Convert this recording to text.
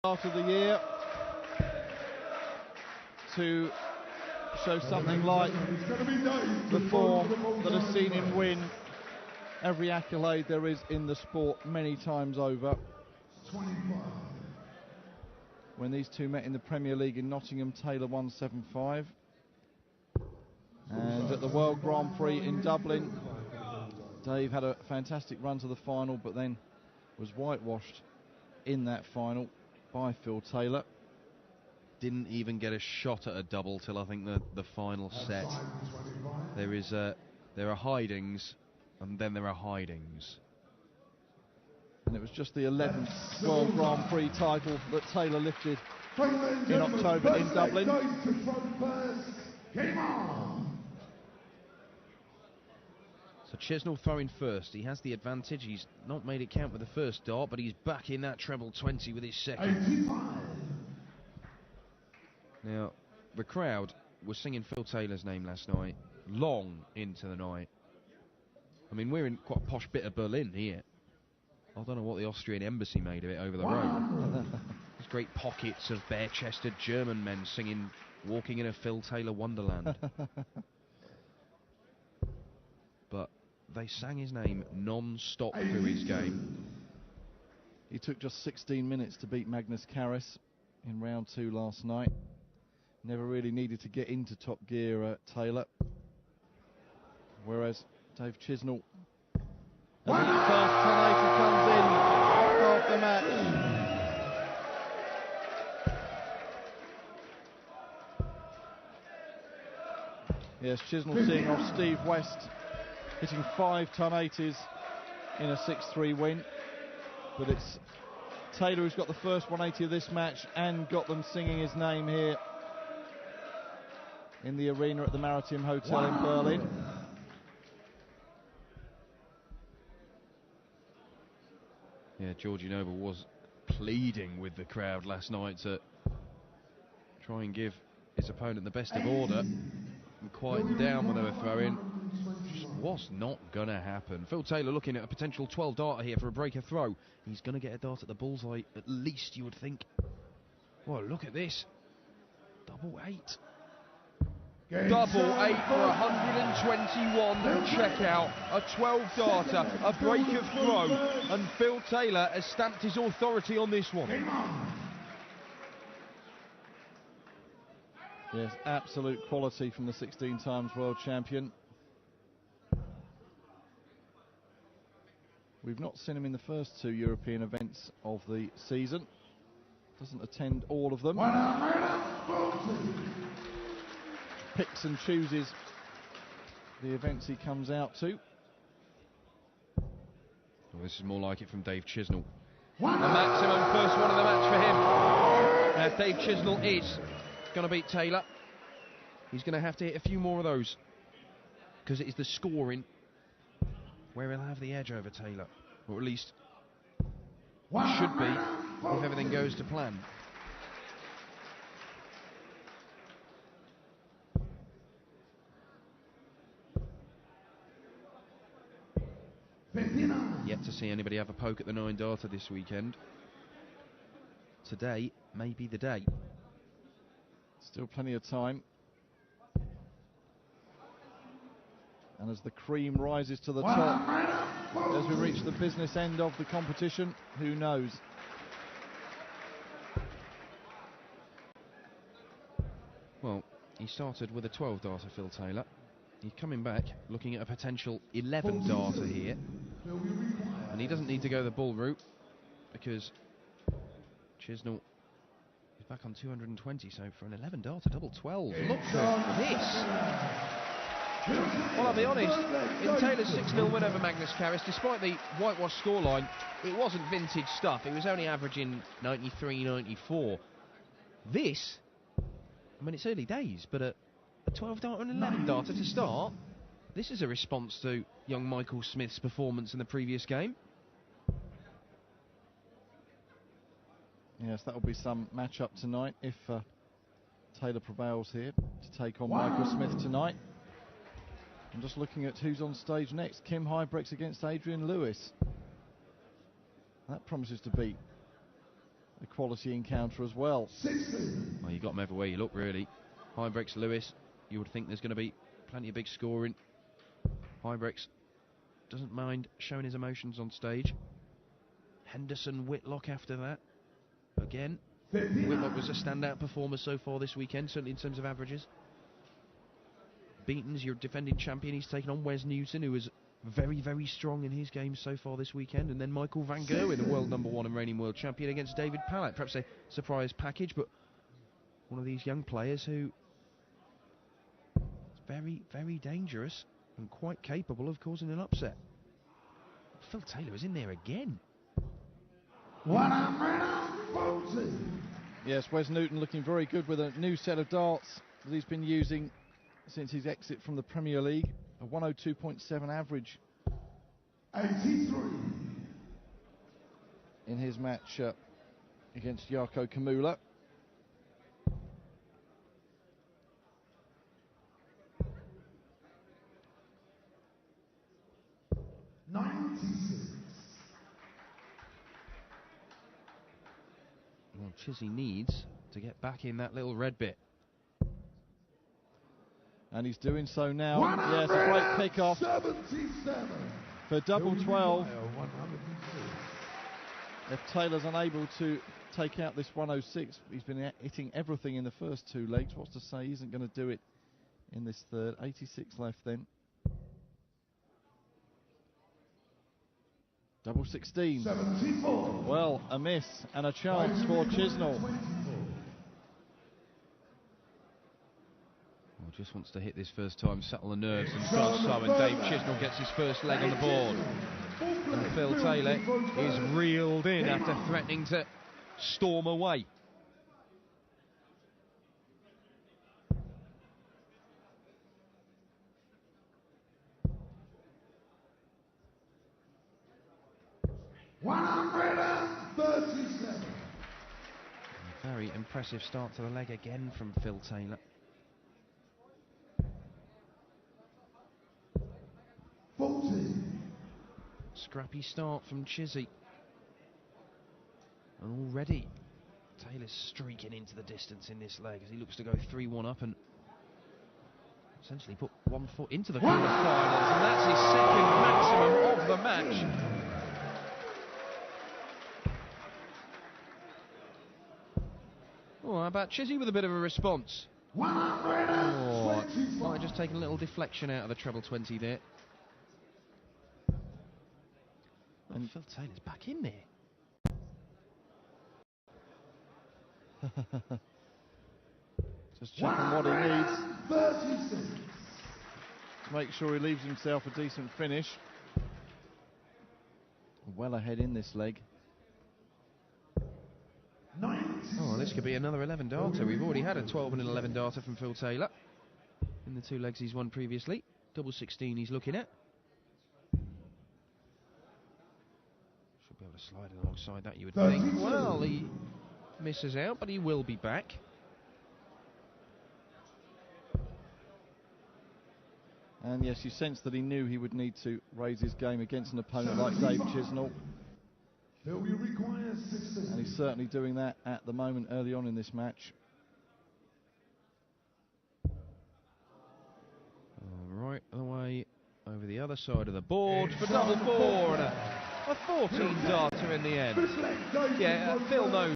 Start of the year to show something like the form that has seen him win every accolade there is in the sport many times over. When these two met in the Premier League in Nottingham, Taylor won 7-5. And at the World Grand Prix in Dublin, Dave had a fantastic run to the final, but then was whitewashed in that final by Phil Taylor. Didn't even get a shot at a double till I think the final set. There are hidings, and then there are hidings. And it was just the 11th World Grand Prix title that Taylor lifted in October in Dublin. So Chisnall throwing first. He has the advantage. He's not made it count with the first dart, but he's back in that treble 20 with his second. Now, the crowd was singing Phil Taylor's name last night, long into the night. I mean, we're in quite a posh bit of Berlin here. I don't know what the Austrian embassy made of it over the road. There's great pockets of bare-chested German men singing, walking in a Phil Taylor wonderland. But they sang his name non-stop through his game. He took just 16 minutes to beat Magnus Carris in round 2 last night. Never really needed to get into top gear, Taylor. Whereas Dave Chisnall, as the first 1080 comes in off the match. Yes, Chisnall seeing off Steve West, hitting 5 1080s in a 6-3 win. But it's Taylor who's got the first 180 of this match and got them singing his name here in the arena at the Maritime Hotel in Berlin. Yeah, Georgie Noble was pleading with the crowd last night to try and give his opponent the best of order and quieten down when they were throwing. Just was not going to happen. Phil Taylor looking at a potential 12 darter here for a breaker throw. He's going to get a dart at the bullseye, at least you would think. Well, look at this. Double 8. Double 8 for 121 check out, a 12 darter, a break of throw, and Phil Taylor has stamped his authority on this one. Yes, absolute quality from the 16 times world champion. We've not seen him in the first 2 European events of the season. Doesn't attend all of them. Picks and chooses the events he comes out to. Well, this is more like it from Dave Chisnall. A maximum first one of the match for him. Now, if Dave Chisnall is going to beat Taylor, he's going to have to hit a few more of those, because it is the scoring where he'll have the edge over Taylor, or at least should be if everything goes to plan. Yet to see anybody have a poke at the 9 darter this weekend. Today may be the day. Still plenty of time. And as the cream rises to the top, as we reach the business end of the competition, who knows? Well, he started with a 12 darter, Phil Taylor. He's coming back, looking at a potential 11 darter here. And he doesn't need to go the bull route, because Chisnall is back on 220, so for an 11 darter, double 12. Look at this! Well, I'll be honest, in Taylor's 6-0 win over Magnus Carris, despite the whitewash scoreline, it wasn't vintage stuff. It was only averaging 93, 94. This, I mean, it's early days, but a 12 darter and 11 darter to start. This is a response to young Michael Smith's performance in the previous game. Yes, that will be some match-up tonight if Taylor prevails here to take on Michael Smith tonight. I'm just looking at who's on stage next. Kim Huybrechts against Adrian Lewis. That promises to be a quality encounter as well. Well, you got him everywhere you look, really. Hybrex Lewis, you would think there's going to be plenty of big scoring. Hybrex doesn't mind showing his emotions on stage. Henderson, Whitlock after that. Again, Whitlock was a standout performer so far this weekend, certainly in terms of averages. Beaton's your defending champion. He's taken on Wes Newton, who was very, very strong in his game so far this weekend. And then Michael van Gerwen, the world #1 and reigning world champion, against David Palat. Perhaps a surprise package, but one of these young players who is very, very dangerous and quite capable of causing an upset. Phil Taylor is in there again. Yes, Wes Newton looking very good with a new set of darts that he's been using since his exit from the Premier League. A 102.7 average 83 in his match against Jarkko Kamula. Well, Chizzy needs to get back in that little red bit. And he's doing so now. Yes, a great pick-off for double 12. If Taylor's unable to take out this 106, he's been hitting everything in the first two legs. What's to say he isn't going to do it in this third? 86 left then. Double 16. 74. Well, a miss and a chance for Chisnall. Well, just wants to hit this first time, settle the nerves, and does so, and Dave Chisnall gets his first leg on the board. And Phil Taylor is reeled in after threatening to storm away. A very impressive start to the leg again from Phil Taylor. Scrappy start from Chizzy. And already Taylor's streaking into the distance in this leg as he looks to go 3-1 up and essentially put one foot into the quarter-finals, and that's his second maximum of the match. Oh, how about Chizzy with a bit of a response? Oh, might have just taken a little deflection out of the treble 20 there. And Phil Taylor's back in there. Just checking what he needs to make sure he leaves himself a decent finish. Well ahead in this leg. Oh, this could be another 11 darter. We've already had a 12 and an 11 darter from Phil Taylor in the two legs he's won previously. Double 16 he's looking at. Should be able to slide alongside that, you would think. Well, he misses out, but he will be back. And yes, you sense that he knew he would need to raise his game against an opponent like Dave Chisnall. And he's certainly doing that at the moment early on in this match. Right away over the other side of the board for double 4 and a 14 darter in the end. Yeah, Phil knows